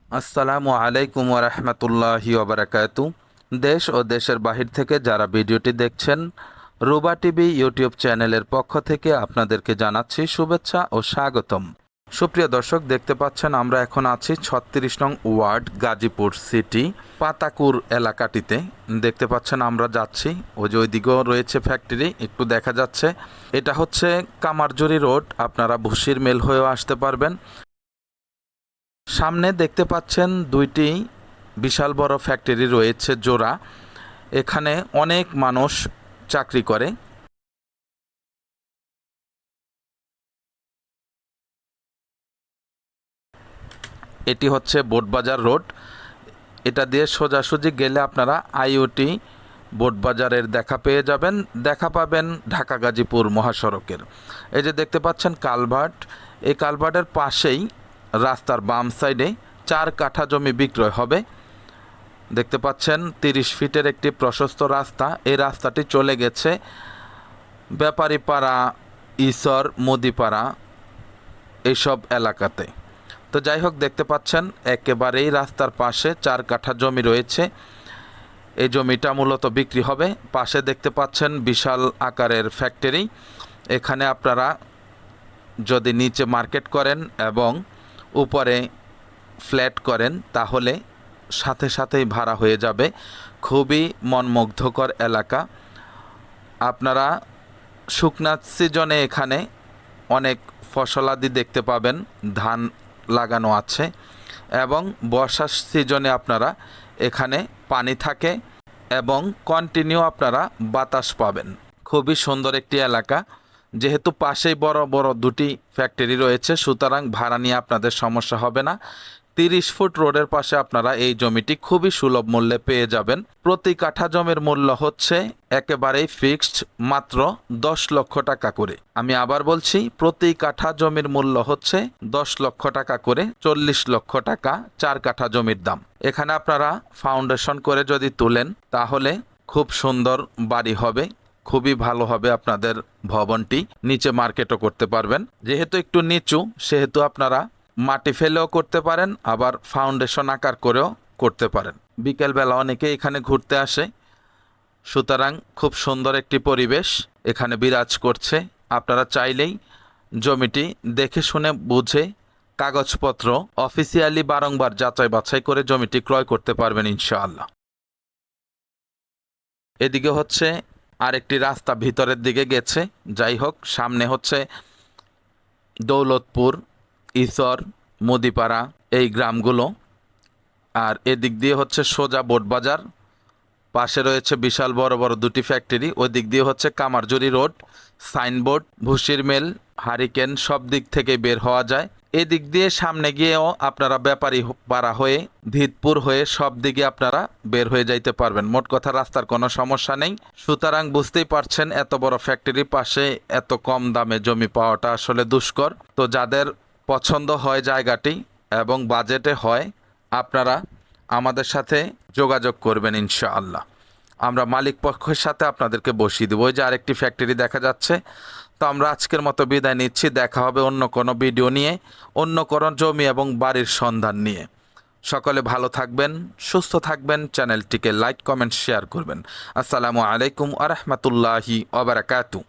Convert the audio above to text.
আসসালামু আলাইকুম ওরহমতুল্লাহি ওবরাকাতু। দেশ ও দেশের বাহির থেকে যারা ভিডিওটি দেখছেন, রুবা টিভি ইউটিউব চ্যানেলের পক্ষ থেকে আপনাদেরকে জানাচ্ছি শুভেচ্ছা ও স্বাগতম। সুপ্রিয় দর্শক, দেখতে পাচ্ছেন আমরা এখন আছি ৩৬ নং ওয়ার্ড, গাজীপুর সিটি, পাতাকুর এলাকাটিতে। দেখতে পাচ্ছেন আমরা যাচ্ছি, ওই যে ওইদিকেও রয়েছে ফ্যাক্টরি, একটু দেখা যাচ্ছে। এটা হচ্ছে কামারজুরি রোড, আপনারা ভুসির মেল হয়েও আসতে পারবেন। সামনে দেখতে পাচ্ছেন দুইটি বিশাল বড় ফ্যাক্টরি রয়েছে জোড়া। এখানে অনেক মানুষ চাকরি করে। এটি হচ্ছে বোটবাজার রোড। এটা দিয়ে সোজাসুজি গেলে আপনারা আইওটি বোটবাজারের দেখা পেয়ে যাবেন, দেখা পাবেন ঢাকা গাজীপুর মহাসড়কের। এই যে দেখতে পাচ্ছেন কালভার্ট, এই কালভার্টের পাশেই রাস্তার বাম সাইডে 4 কাঠা জমি বিক্রয় হবে। দেখতে পাচ্ছেন 30 ফিটের একটি প্রশস্ত রাস্তা। এই রাস্তাটি চলে গেছে ব্যাপারীপাড়া, ঈশ্বর, মুদিপাড়া এইসব এলাকাতে। তো যাই হোক, দেখতে পাচ্ছেন একেবারেই রাস্তার পাশে 4 কাঠা জমি রয়েছে। এই জমিটা মূলত বিক্রি হবে। পাশে দেখতে পাচ্ছেন বিশাল আকারের ফ্যাক্টরি। এখানে আপনারা যদি নিচে মার্কেট করেন এবং উপরে ফ্ল্যাট করেন তাহলে সাথে সাথেই ভাড়া হয়ে যাবে। খুবই মনমুগ্ধকর এলাকা। আপনারা শুকনা সিজনে এখানে অনেক ফসলাদি দেখতে পাবেন, ধান লাগানো আছে, এবং বর্ষার সিজনে আপনারা এখানে পানি থাকে এবং কন্টিনিউ আপনারা বাতাস পাবেন। খুবই সুন্দর একটি এলাকা। যেহেতু পাশেই বড় বড় দুটি ফ্যাক্টরি রয়েছে, সুতরাং ভাড়া নিয়ে আপনাদের সমস্যা হবে না। 30 ফুট রোডের পাশে আপনারা এই জমিটি খুবই সুলভ মূল্যে পেয়ে যাবেন। প্রতি কাঠা জমির মূল্য হচ্ছে একেবারেই ফিক্সড, মাত্র 10 লক্ষ টাকা করে। আমি আবার বলছি, প্রতি কাঠা জমির মূল্য হচ্ছে 10 লক্ষ টাকা করে, 40 লক্ষ টাকা 4 কাঠা জমির দাম। এখানে আপনারা ফাউন্ডেশন করে যদি তুলেন তাহলে খুব সুন্দর বাড়ি হবে, খুবই ভালো হবে আপনাদের ভবনটি। নিচে মার্কেটও করতে পারবেন। যেহেতু একটু নিচু, সেহেতু আপনারা মাটি ফেলেও করতে পারেন, আবার ফাউন্ডেশন আকার করেও করতে পারেন। বিকেলবেলা অনেকে এখানে ঘুরতে আসে, সুতরাং খুব সুন্দর একটি পরিবেশ এখানে বিরাজ করছে। আপনারা চাইলেই জমিটি দেখে শুনে বুঝে কাগজপত্র অফিসিয়ালি বারংবার যাচাই বাছাই করে জমিটি ক্রয় করতে পারবেন ইনশাআল্লাহ। এদিকে হচ্ছে আরেকটি রাস্তা ভিতরের দিকে গেছে। যাই হোক, সামনে হচ্ছে দৌলতপুর, ঈশ্বর, মুদিপাড়া এই গ্রামগুলো, আর এদিক দিয়ে হচ্ছে সোজা বোটবাজার। পাশে রয়েছে বিশাল বড় বড় দুটি ফ্যাক্টরি। ওই দিক দিয়ে হচ্ছে Kamarjuri road, signboard, ভুসির mail, hurricane, সব দিক থেকে বের হওয়া যায়। এদিক দিয়ে সামনে গিয়েও আপনারা ব্যাপারী পাড়া হয়ে, ধিতপুর হয়ে সব দিকে আপনারা বের হয়ে যাইতে পারবেন। মোট কথা রাস্তার কোনো সমস্যা নেই। সুতরাং বুঝতেই পারছেন এত বড় ফ্যাক্টরির পাশে এত কম দামে জমি পাওয়াটা আসলে দুষ্কর। তো যাদের পছন্দ হয় জায়গাটি এবং বাজেটে হয়, আপনারা আমাদের সাথে যোগাযোগ করবেন ইনশাআল্লাহ। আমরা মালিক পক্ষের সাথে আপনাদেরকে বসিয়ে দেবো। ওই যে আরেকটি ফ্যাক্টরি দেখা যাচ্ছে। তো আমরা আজকের মতো বিদায় নিচ্ছি। দেখা হবে অন্য কোনো ভিডিও নিয়ে, অন্য কোনো জমি এবং বাড়ির সন্ধান নিয়ে। সকলে ভালো থাকবেন, সুস্থ থাকবেন। চ্যানেলটিকে লাইক, কমেন্ট, শেয়ার করবেন। আসসালামু আলাইকুম আ রহমতুল্লাহি ওয়া বারাকাতুহু।